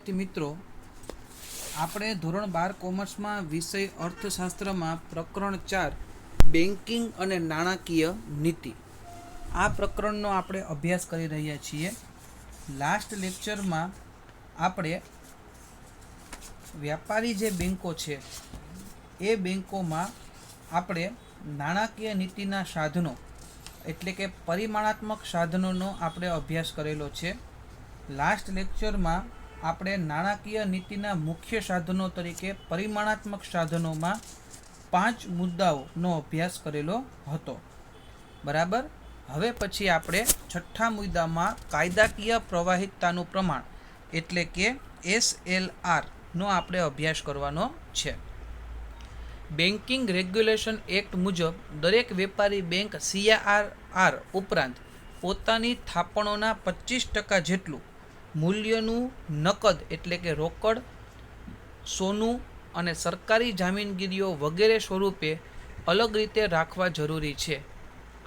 મિત્રો, આપણે ધોરણ 12 કોમર્સમાં વિષય અર્થશાસ્ત્રમાં પ્રકરણ 4 બેન્કિંગ અને નાણાકીય નીતિ આ પ્રકરણનો આપણે અભ્યાસ કરી રહ્યા છીએ. લાસ્ટ લેક્ચરમાં આપણે વ્યાપારી જે બેન્કો છે એ બેન્કોમાં આપણે નાણાકીય નીતિના સાધનો એટલે કે પરિમાણાત્મક સાધનોનો આપણે અભ્યાસ કરેલો છે. લાસ્ટ લેક્ચરમાં આપણે નાણાકીય નીતિના મુખ્ય સાધનો તરીકે પરિમાણાત્મક સાધનોમાં 5 મુદ્દાઓનો અભ્યાસ કરેલો હતો. બરાબર. હવે પછી આપણે છઠ્ઠા મુદ્દામાં કાયદાકીય પ્રવાહિતતાનું પ્રમાણ એટલે કે SLR નો આપણે અભ્યાસ કરવાનો છે. બેન્કિંગ રેગ્યુલેશન એક્ટ મુજબ દરેક વેપારી બેંક CRR ઉપરાંત પોતાની થાપણોના 25% જેટલું મૂલ્યનું નકદ એટલે કે રોકડ, સોનું અને સરકારી જામીનગીરીઓ વગેરે સ્વરૂપે અલગ રીતે રાખવા જરૂરી છે.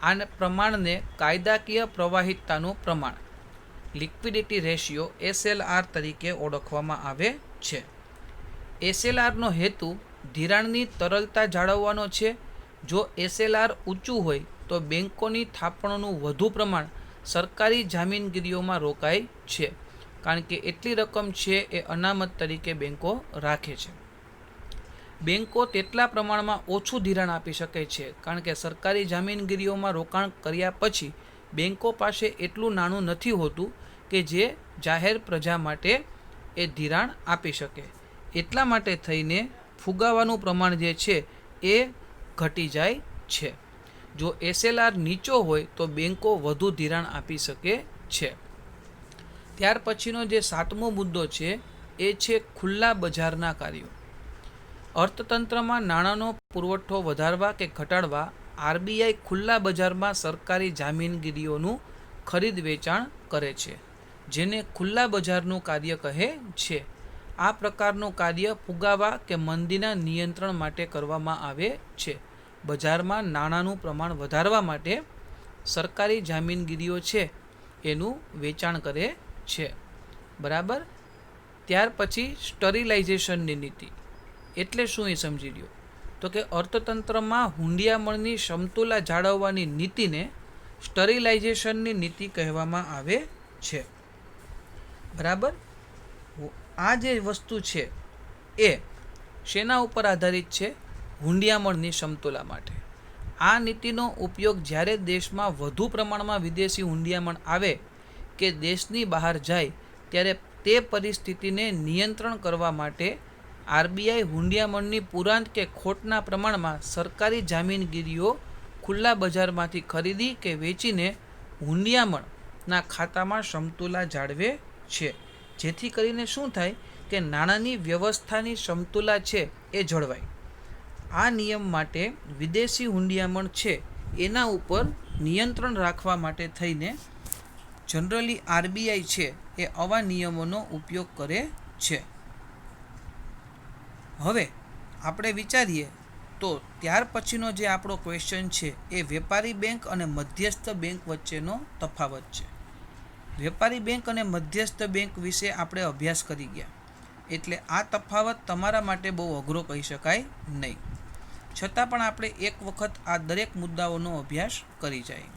આ પ્રમાણને કાયદાકીય પ્રવાહિતતાનું પ્રમાણ લિક્વિડિટી રેશિયો SLR તરીકે ઓળખવામાં આવે છે. SLRનો હેતુ ધિરાણની તરલતા જાળવવાનો છે. જો SLR ઊંચું હોય તો બેન્કોની થાપણોનું વધુ પ્રમાણ સરકારી જામીનગીરીઓમાં રોકાય છે, કારણ કે એટલી રકમ છે એ અનામત તરીકે બેન્કો રાખે છે. બેન્કો તેટલા પ્રમાણમાં ઓછું ધિરાણ આપી શકે છે, કારણ કે સરકારી જામીનગીરીઓમાં રોકાણ કર્યા પછી બેન્કો પાસે એટલું નાણું નથી હોતું કે જે જાહેર પ્રજા માટે એ ધિરાણ આપી શકે. એટલા માટે થઈને ફુગાવાનું પ્રમાણ જે છે એ ઘટી જાય છે. જો SLR નીચો હોય તો બેન્કો વધુ ધિરાણ આપી શકે છે. ત્યાર પછીનો જે 7મો મુદ્દો છે એ છે ખુલ્લા બજારના કાર્યો. અર્થતંત્રમાં નાણાંનો પુરવઠો વધારવા કે ઘટાડવા RBI ખુલ્લા બજારમાં સરકારી જામીનગીરીઓનું ખરીદ વેચાણ કરે છે, જેને ખુલ્લા બજારનું કાર્ય કહે છે. આ પ્રકારનું કાર્ય ફુગાવા કે મંદીના નિયંત્રણ માટે કરવામાં આવે છે. બજારમાં નાણાંનું પ્રમાણ વધારવા માટે સરકારી જામીનગીરીઓ છે એનું વેચાણ કરે છે. બરાબર. ત્યાર પછી સ્ટરીલાઇઝેશનની નીતિ એટલે શું એ સમજી લ્યો. તો કે અર્થતંત્રમાં હુંડિયામણની સમતુલા જાળવવાની નીતિને સ્ટરીલાઇઝેશનની નીતિ કહેવામાં આવે છે. બરાબર. આ જે વસ્તુ છે એ શેના ઉપર આધારિત છે? હુંડિયામણની સમતુલા માટે. આ નીતિનો ઉપયોગ જ્યારે દેશમાં વધુ પ્રમાણમાં વિદેશી હુંડિયામણ આવે કે દેશની બહાર જાય ત્યારે તે પરિસ્થિતિને નિયંત્રણ કરવા માટે RBI હુંડિયામણની પુરાંત કે ખોટના પ્રમાણમાં સરકારી જામીનગીરીઓ ખુલ્લા બજારમાંથી ખરીદી કે વેચીને હુંડિયામણના ખાતામાં સમતુલા જાળવે છે, જેથી કરીને શું થાય કે નાણાંની વ્યવસ્થાની સમતુલા છે એ જળવાય. આ નિયમ માટે વિદેશી હુંડિયામણ છે એના ઉપર નિયંત્રણ રાખવા માટે થઈને જનરલી RBI છે એ આવા નિયમોનો ઉપયોગ કરે છે. હવે આપણે વિચારીએ તો ત્યાર પછીનો જે આપણો ક્વેશ્ચન છે એ વેપારી બેંક અને મધ્યસ્થ બેંક વચ્ચેનો તફાવત છે. વેપારી બેંક અને મધ્યસ્થ બેંક વિશે આપણે અભ્યાસ કરી ગયા, એટલે આ તફાવત તમારા માટે બહુ અઘરો કહી શકાય નહીં. છતાં પણ આપણે એક વખત આ દરેક મુદ્દાઓનો અભ્યાસ કરી જાય.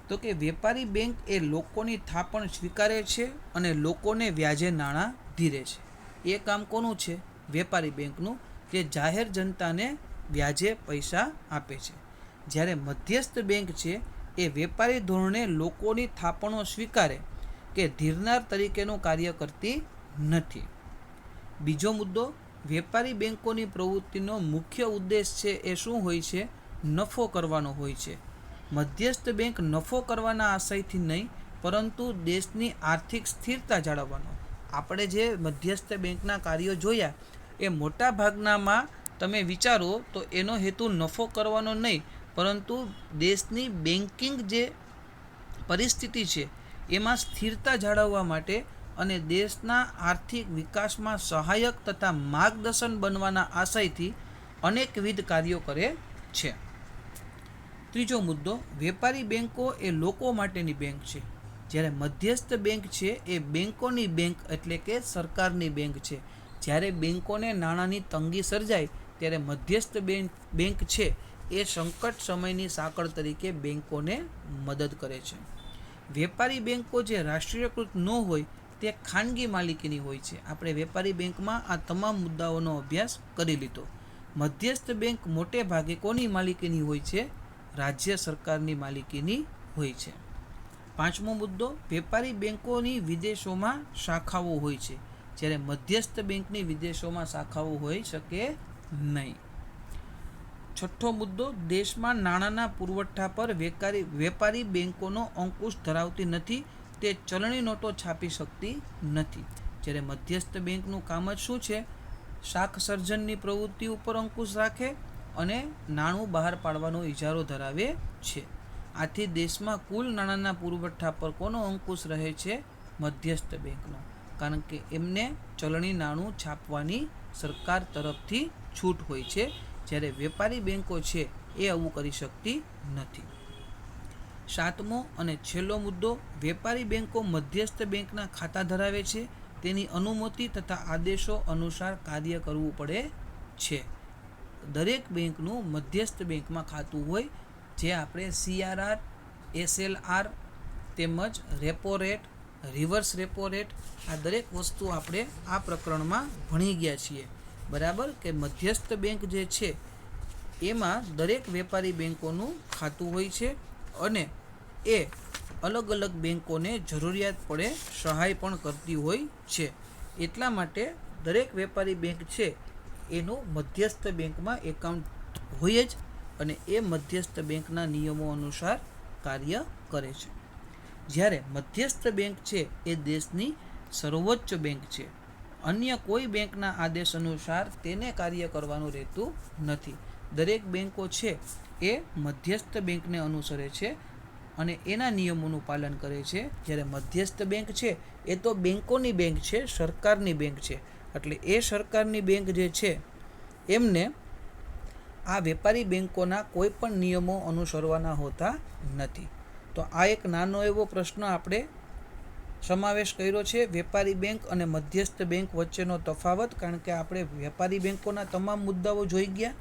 તો કે વેપારી બેંક એ લોકોની થાપણ સ્વીકારે છે અને લોકોને વ્યાજે નાણાં ધીરે છે. એ કામ કોનું છે? વેપારી બેંકનું, જે જાહેર જનતાને વ્યાજે પૈસા આપે છે. જ્યારે મધ્યસ્થ બેંક છે એ વેપારી ધોરણે લોકોની થાપણો સ્વીકારે કે ધીરનાર તરીકેનું કાર્ય કરતી નથી. બીજો મુદ્દો, વેપારી બેંકોની પ્રવૃત્તિનો મુખ્ય ઉદ્દેશ છે એ શું હોય છે? નફો કરવાનો હોય છે. મધ્યસ્થ બેંક નફો કરવાના આશયથી નહીં, પરંતુ દેશની આર્થિક સ્થિરતા જાળવવાનો. આપણે જે મધ્યસ્થ બેંકના કાર્યો જોયા એ મોટા ભાગનામાં તમે વિચારો તો એનો હેતુ નફો કરવાનો નહીં, પરંતુ દેશની બેન્કિંગ જે પરિસ્થિતિ છે એમાં સ્થિરતા જાળવવા માટે અને દેશના આર્થિક વિકાસમાં સહાયક તથા માર્ગદર્શન બનવાના આશયથી અનેકવિધ કાર્યો કરે છે. ત્રીજો મુદ્દો, વેપારી બેંકો એ લોકો માટેની બેંક છે, જ્યારે મધ્યસ્થ બેંક છે એ બેંકોની બેંક એટલે કે સરકારની બેંક છે. જ્યારે બેંકોને નાણાંની તંગી સર્જાય ત્યારે મધ્યસ્થ બેંક છે એ સંકટ સમયની સાંકળ તરીકે બેંકોને મદદ કરે છે. વેપારી બેંકો જે રાષ્ટ્રીયકૃત ન હોય તે ખાનગી માલિકીની હોય છે. આપણે વેપારી બેંકમાં આ તમામ મુદ્દાઓનો અભ્યાસ કરી લીધો. મધ્યસ્થ બેંક મોટે ભાગે કોની માલિકીની હોય છે? રાજ્ય સરકારની માલિકીની હોય છે. પાંચમો મુદ્દો, વેપારી બેંકોની વિદેશોમાં શાખાઓ હોય છે, જ્યારે મધ્યસ્થ બેંકની વિદેશોમાં શાખાઓ હોઈ શકે નહીં. છઠ્ઠો મુદ્દો, દેશમાં નાણાંના પુરવઠા પર વેપારી બેંકોનો અંકુશ ધરાવતી નથી. તે ચલણી નોટો છાપી શકતી નથી. જ્યારે મધ્યસ્થ બેંકનું કામ જ શું છે? શાખ સર્જનની પ્રવૃત્તિ ઉપર અંકુશ રાખે અને નાણું બહાર પાડવાનો ઇજારો ધરાવે છે. આથી દેશમાં કુલ નાણાંના પુરવઠા પર કોનો અંકુશ રહે છે? મધ્યસ્થ બેંકનો. કારણ કે એમને ચલણી નાણું છાપવાની સરકાર તરફથી છૂટ હોય છે, જ્યારે વેપારી બેંકો છે એ આવું કરી શકતી નથી. સાતમો અને છેલ્લો મુદ્દો, વેપારી બેંકો મધ્યસ્થ બેંકના ખાતા ધરાવે છે. તેની અનુમતિ તથા આદેશો અનુસાર કાર્ય કરવું પડે છે. દરેક બેંકનું મધ્યસ્થ બેંકમાં ખાતું હોય, જે આપણે CRR, SLR તેમજ repo rate, reverse repo rate, આ દરેક વસ્તુ આપણે આ પ્રકરણમાં ભણી ગયા છીએ. બરાબર, કે મધ્યસ્થ બેંક જે છે એમાં દરેક વેપારી બેંકોનું ખાતું હોય છે અને એ અલગ અલગ બેંકોને જરૂરિયાત પડે સહાય પણ કરતી હોય છે. એટલા માટે દરેક વેપારી બેંક છે એનું મધ્યસ્થ બેંકમાં એકાઉન્ટ હોય જ અને એ મધ્યસ્થ બેંકના નિયમો અનુસાર કાર્ય કરે છે. જ્યારે મધ્યસ્થ બેંક છે એ દેશની સર્વોચ્ચ બેંક છે. અન્ય કોઈ બેંકના આદેશ અનુસાર તેને કાર્ય કરવાનું રહેતું નથી. દરેક બેંકો છે એ મધ્યસ્થ બેંકને અનુસરે છે અને એના નિયમોનું પાલન કરે છે. જ્યારે મધ્યસ્થ બેંક છે એ તો બેંકોની બેંક છે, સરકારની બેંક છે. એટલે એ સરકારની બેંક જે છે એમને આ વેપારી બેંકોના કોઈ પણ નિયમો અનુસરવાના હોતા નથી. તો આ એક નાનો એવો પ્રશ્ન આપણે સમાવેશ કર્યો છે, વેપારી બેંક અને મધ્યસ્થ બેંક વચ્ચેનો તફાવત. કારણ કે આપણે વેપારી બેંકોના તમામ મુદ્દાઓ જોઈ ગયા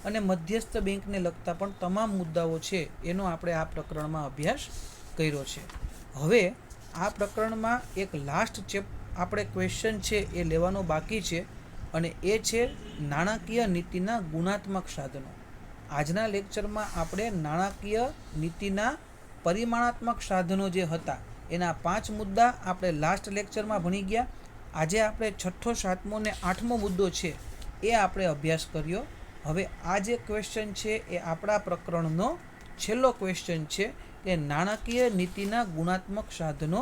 અને મધ્યસ્થ બેંકને લગતા પણ તમામ મુદ્દાઓ છે એનો આપણે આ પ્રકરણમાં અભ્યાસ કર્યો છે. હવે આ પ્રકરણમાં એક લાસ્ટ આપણે ક્વેશ્ચન છે એ લેવાનો બાકી છે અને એ છે નાણાકીય નીતિના ગુણાત્મક સાધનો. આજના લેક્ચરમાં આપણે નાણાકીય નીતિના પરિમાણાત્મક સાધનો જે હતા એના 5 મુદ્દા આપણે લાસ્ટ લેક્ચરમાં ભણી ગયા. આજે આપણે 6ઠ્ઠો, 7મો ને 8મો મુદ્દો છે એ આપણે અભ્યાસ કર્યો. હવે આ જે ક્વેશ્ચન છે એ આપણા પ્રકરણનો છેલ્લો ક્વેશ્ચન છે કે નાણાકીય નીતિના ગુણાત્મક સાધનો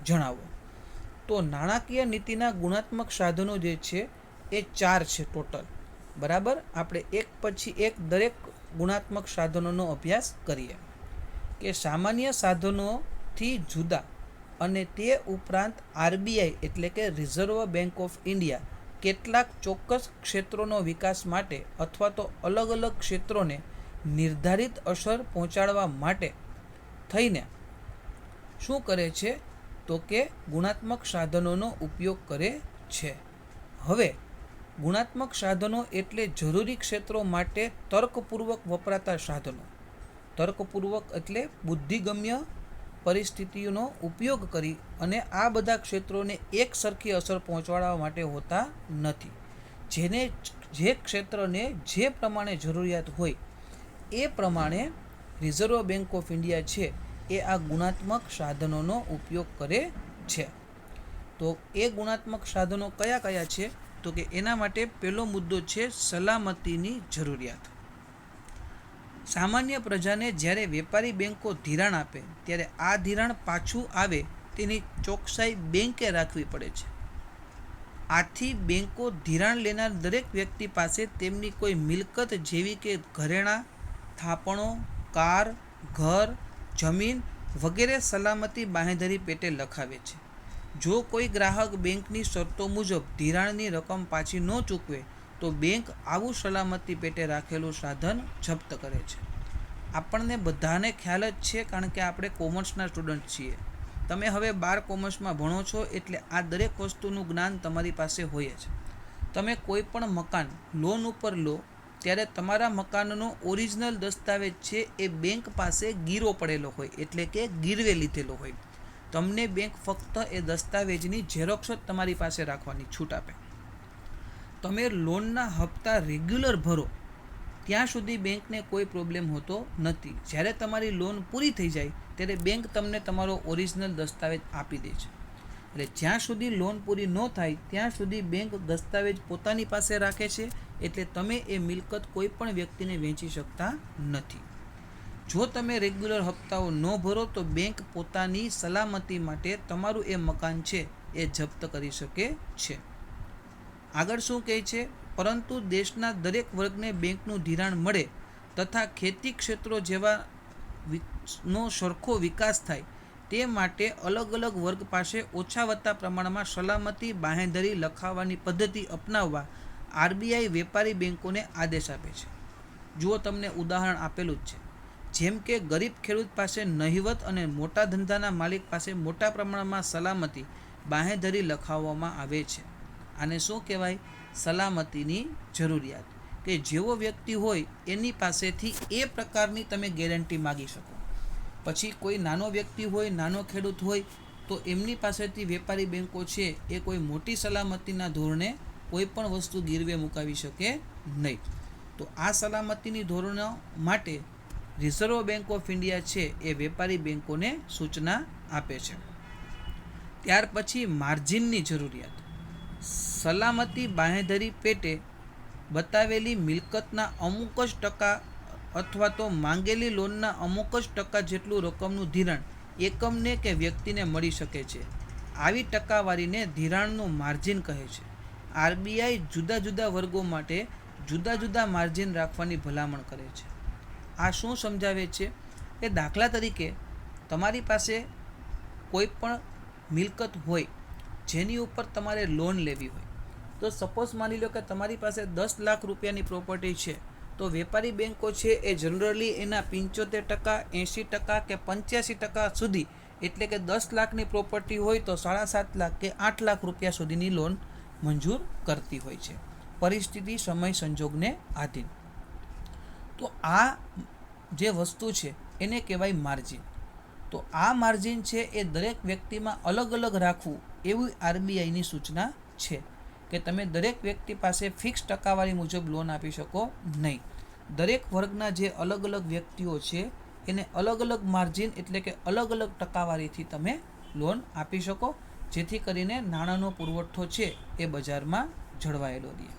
જણાવો. તો નાણાકીય નીતિના ગુણાત્મક સાધનો જે છે એ 4 છે ટોટલ. બરાબર, આપણે એક પછી એક દરેક ગુણાત્મક સાધનોનો અભ્યાસ કરીએ. કે સામાન્ય સાધનોથી જુદા અને તે ઉપરાંત RBI એટલે કે રિઝર્વ બેંક ઓફ ઇન્ડિયા કેટલાક ચોક્કસ ક્ષેત્રોનો વિકાસ માટે અથવા તો અલગ અલગ ક્ષેત્રોને નિર્ધારિત અસર પહોંચાડવા માટે થઈને શું કરે છે? તો કે ગુણાત્મક સાધનોનો ઉપયોગ કરે છે. હવે ગુણાત્મક સાધનો એટલે જરૂરી ક્ષેત્રો માટે તર્કપૂર્વક વપરાતા સાધનો. તર્કપૂર્વક એટલે બુદ્ધિગમ્ય પરિસ્થિતિઓનો ઉપયોગ કરી અને આ બધા ક્ષેત્રોને એક સરખી અસર પહોંચાડવા માટે હોતા નથી. જે ક્ષેત્રને જે પ્રમાણે જરૂરિયાત હોય એ પ્રમાણે રિઝર્વ બેંક ઓફ ઇન્ડિયા છે એ આ ગુણાત્મક સાધનોનો ઉપયોગ કરે છે. તો એ ગુણાત્મક સાધનો કયા કયા છે? તો કે એના માટે પહેલો મુદ્દો છે સલામતીની જરૂરિયાત. સામાન્ય પ્રજાને જ્યારે વેપારી બેંકો ધિરાણ આપે ત્યારે આ ધિરાણ પાછું આવે તેની ચોકસાઈ બેંકે રાખવી પડે છે. આથી બેંકો ધિરાણ લેનાર દરેક વ્યક્તિ પાસે તેમની કોઈ મિલકત જેવી કે ઘરેણાં, થાપણો, કાર, ઘર, જમીન વગેરે સલામતી બાંહેધરી પેટે લખાવે છે. જો કોઈ ગ્રાહક બેંકની શરતો મુજબ ધિરાણની રકમ પાછી ન ચૂકવે તો બેંક આવું સલામતી પેટે રાખેલું સાધન જપ્ત કરે છે. આપણને બધાને ખ્યાલ જ છે, કારણ કે આપણે કોમર્સના સ્ટુડન્ટ છીએ. તમે હવે 12 કોમર્સમાં ભણો છો એટલે આ દરેક વસ્તુનું જ્ઞાન તમારી પાસે હોય જ. તમે કોઈ પણ મકાન લોન ઉપર લો ત્યારે તમારા મકાનનો ઓરિજિનલ દસ્તાવેજ છે એ બેંક પાસે ગીરો પડેલો હોય, એટલે કે ગીરવે લીધેલો હોય. તમને બેંક ફક્ત એ દસ્તાવેજની ઝેરોક્ષ જ તમારી પાસે રાખવાની છૂટ આપે. તમે લોનના હપ્તા રેગ્યુલર ભરો ત્યાં સુધી બેંકને કોઈ પ્રોબ્લેમ હોતો નથી. જ્યારે તમારી લોન પૂરી થઈ જાય ત્યારે બેંક તમને તમારો ઓરિજિનલ દસ્તાવેજ આપી દે છે. એટલે જ્યાં સુધી લોન પૂરી ન થાય ત્યાં સુધી બેંક દસ્તાવેજ પોતાની પાસે રાખે છે. એટલે તમે એ મિલકત કોઈ પણ વ્યક્તિને વેચી શકતા નથી. જો તમે રેગ્યુલર હપ્તાઓ ન ભરો તો બેંક પોતાની સલામતી માટે તમારું એ મકાન છે એ જપ્ત કરી શકે છે. આગળ શું કહે છે? પરંતુ દેશના દરેક વર્ગને બેંકનું ધિરાણ મળે તથા ખેતી ક્ષેત્રો જેવા નો સરખો વિકાસ થાય તે માટે અલગ અલગ વર્ગ પાસે ઓછા વત્તા પ્રમાણમાં સલામતી બાંહેધરી લખાવવાની પદ્ધતિ અપનાવવા આરબીઆઈ વેપારી બેંકોને આદેશ આપે છે. જુઓ, તમને ઉદાહરણ આપેલું જ છે. જેમ કે ગરીબ ખેડૂત પાસે નહિવત અને મોટા ધંધાના માલિક પાસે મોટા પ્રમાણમાં સલામતી બાંહેધરી લખાવવામાં આવે છે. આને શું કહેવાય? સલામતીની જરૂરિયાત. કે જેવો વ્યક્તિ હોય એની પાસેથી એ પ્રકારની તમે ગેરંટી માગી શકો. પછી કોઈ નાનો વ્યક્તિ હોય, નાનો ખેડૂત હોય તો એમની પાસેથી વેપારી બેંકો છે એ કોઈ મોટી સલામતીના ધોરણે કોઈ પણ વસ્તુ ગીરવે મુકાવી શકે નહીં. તો આ સલામતીની ધોરણો માટે રિઝર્વ બેંક ઓફ ઇન્ડિયા છે એ વેપારી બેંકોને સૂચના આપે છે. ત્યાર પછી માર્જિનની જરૂરિયાત. સલામતી બાંહેધરી પેટે બતાવેલી મિલકતના અમુક જ ટકા અથવા તો માંગેલી લોનના અમુક જ ટકા જેટલું રકમનું ધિરાણ એકમને કે વ્યક્તિને મળી શકે છે. આવી ટકાવારીને ધિરાણનું માર્જિન કહે છે. આરબીઆઈ જુદા જુદા વર્ગો માટે જુદા જુદા માર્જિન રાખવાની ભલામણ કરે છે. આ શું સમજાવે છે? કે દાખલા તરીકે તમારી પાસે કોઈ પણ મિલકત હોય જેની ઉપર તમારે લોન લેવી હોય, તો સપોઝ માની લો કે તમારી પાસે 10 લાખ રૂપિયાની પ્રોપર્ટી છે, તો વેપારી બેંકો છે એ જનરલી એના 75%, 80% કે 85% સુધી, એટલે કે 10 લાખની પ્રોપર્ટી હોય તો 7.5 લાખ કે 8 લાખ રૂપિયા સુધીની લોન મંજૂર કરતી હોય છે, પરિસ્થિતિ સમય સંજોગને આધીન. તો આ જે વસ્તુ છે એને કહેવાય માર્જિન. તો આ માર્જિન છે એ દરેક વ્યક્તિમાં અલગ અલગ રાખવું એવી આરબીઆઈની સૂચના છે કે તમે દરેક વ્યક્તિ પાસે ફિક્સ ટકાવારી મુજબ લોન આપી શકો નહીં. દરેક વર્ગના જે અલગ અલગ વ્યક્તિઓ છે એને અલગ અલગ માર્જિન એટલે કે અલગ અલગ ટકાવારીથી તમે લોન આપી શકો, જેથી કરીને નાણાંનો પુરવઠો છે એ બજારમાં જળવાયેલો રહે.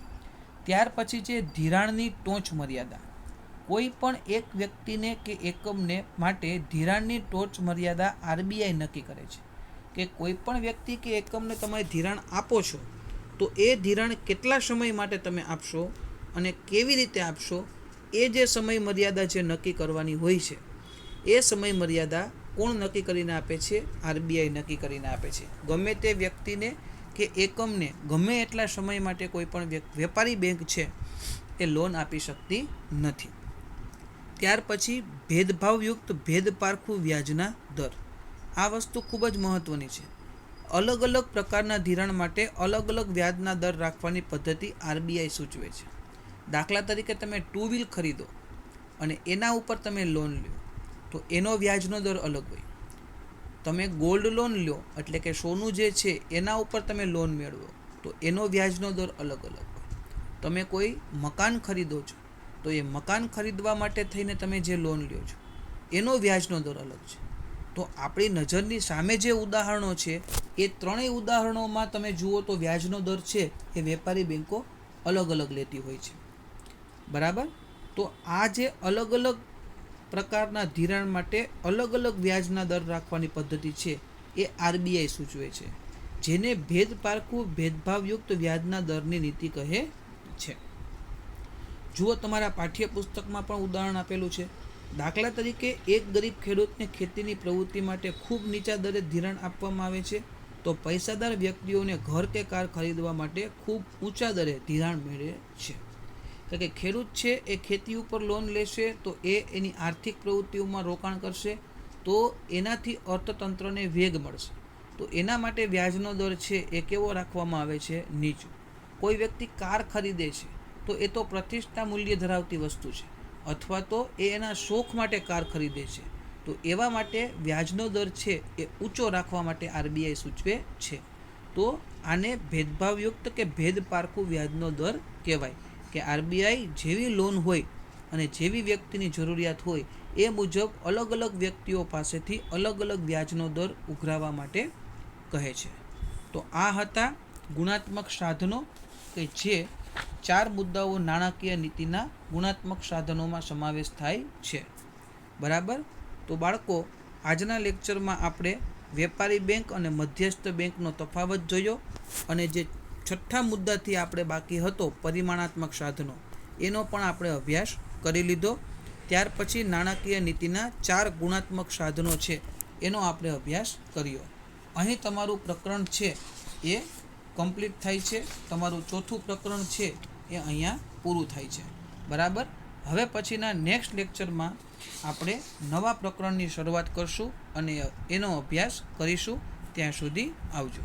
ત્યાર પછી છે ધિરાણની ટોચ મર્યાદા. કોઈ પણ એક વ્યક્તિને કે એકમને માટે ધિરાણની ટોચ મર્યાદા આરબીઆઈ નક્કી કરે છે કે કોઈ પણ વ્યક્તિ કે એકમને તમે ધિરાણ આપો છો તો એ ધિરાણ કેટલા સમય માટે તમે આપશો અને કેવી રીતે આપશો, એ જે સમય મર્યાદા જે નક્કી કરવાની હોય છે એ સમય મર્યાદા કોણ નક્કી કરીને આપે છે? આરબીઆઈ નક્કી કરીને આપે છે. ગમે તે વ્યક્તિને કે એકમને ગમે એટલા સમય માટે કોઈ પણ વેપારી બેંક છે એ લોન આપી શકતી નથી. ત્યાર પછી ભેદભાવયુક્ત ભેદપારખું વ્યાજના દર. આ વસ્તુ ખૂબ જ મહત્ત્વની છે. અલગ અલગ પ્રકારના ધિરાણ માટે અલગ અલગ વ્યાજના દર રાખવાની પદ્ધતિ આરબીઆઈ સૂચવે છે. દાખલા તરીકે તમે 2 વ્હીલ ખરીદો અને એના ઉપર તમે લોન લો તો એનો વ્યાજનો દર અલગ હોય. તમે ગોલ્ડ લોન લો એટલે કે સોનું જે છે એના ઉપર તમે લોન મેળવો તો એનો વ્યાજનો દર અલગ અલગ હોય. તમે કોઈ મકાન ખરીદો છો તો એ મકાન ખરીદવા માટે થઈને તમે જે લોન લ્યો છો એનો વ્યાજનો દર અલગ છે. તો આપણી નજરની સામે જે ઉદાહરણો છે એ ત્રણેય ઉદાહરણોમાં તમે જુઓ તો વ્યાજનો દર છે એ વેપારી બેંકો અલગ અલગ લેતી હોય છે. બરાબર? તો આ જે અલગ અલગ પ્રકારના ધિરાણ માટે અલગ અલગ વ્યાજના દર રાખવાની પદ્ધતિ છે એ આરબીઆઈ સૂચવે છે, જેને ભેદપારખું ભેદભાવયુક્ત વ્યાજના દરની નીતિ કહે છે. જુઓ, તમારા પાઠ્યપુસ્તકમાં પણ ઉદાહરણ આપેલું છે. દાખલા તરીકે એક ગરીબ ખેડૂતને ખેતીની પ્રવૃત્તિ માટે ખૂબ નીચા દરે ધિરાણ આપવામાં આવે છે, તો પૈસાદાર વ્યક્તિઓને ઘર કે કાર ખરીદવા માટે ખૂબ ઊંચા દરે ધિરાણ મેળવે છે. એટલે કે ખેડૂત છે એ ખેતી ઉપર લોન લેશે તો એ એની આર્થિક પ્રવૃત્તિઓમાં રોકાણ કરશે તો એનાથી અર્થતંત્રને વેગ મળશે. તો એના માટે વ્યાજનો દર છે એ કેવો રાખવામાં આવે છે? નીચો. કોઈ વ્યક્તિ કાર ખરીદે છે તો એ તો પ્રતિષ્ઠા મૂલ્ય ધરાવતી વસ્તુ છે, અથવા તો એ એના શોખ માટે કાર ખરીદે છે. તો એવા માટે વ્યાજનો દર છે એ ઊંચો રાખવા માટે આરબીઆઈ સૂચવે છે. તો આને ભેદભાવયુક્ત કે ભેદ પારખું વ્યાજનો દર કહેવાય, કે આરબીઆઈ જેવી લોન હોય અને જેવી વ્યક્તિની જરૂરિયાત હોય એ મુજબ અલગ અલગ વ્યક્તિઓ પાસેથી અલગ અલગ વ્યાજનો દર ઉઘરાવવા માટે કહે છે. તો આ હતા ગુણાત્મક સાધનો, કે જે 4 મુદ્દાઓ નાણાકીય નીતિના ગુણાત્મક સાધનોમાં સમાવેશ થાય છે. બરાબર. તો બાળકો, આજના લેક્ચરમાં આપણે વેપારી બેંક અને મધ્યસ્થ બેંકનો તફાવત જોયો, અને જે છઠ્ઠા મુદ્દાથી આપણે બાકી હતો પરિમાણાત્મક સાધનો, એનો પણ આપણે અભ્યાસ કરી લીધો. ત્યાર પછી નાણાકીય નીતિના 4 ગુણાત્મક સાધનો છે એનો આપણે અભ્યાસ કર્યો. અહીં તમારું પ્રકરણ છે એ કમ્પ્લીટ થાય છે. તમારું ચોથું પ્રકરણ છે એ અહીંયા પૂરું થાય છે. બરાબર. હવે પછીના નેક્સ્ટ લેક્ચરમાં આપણે નવા પ્રકરણની શરૂઆત કરશું અને એનો અભ્યાસ કરીશું. ત્યાં સુધી આવજો.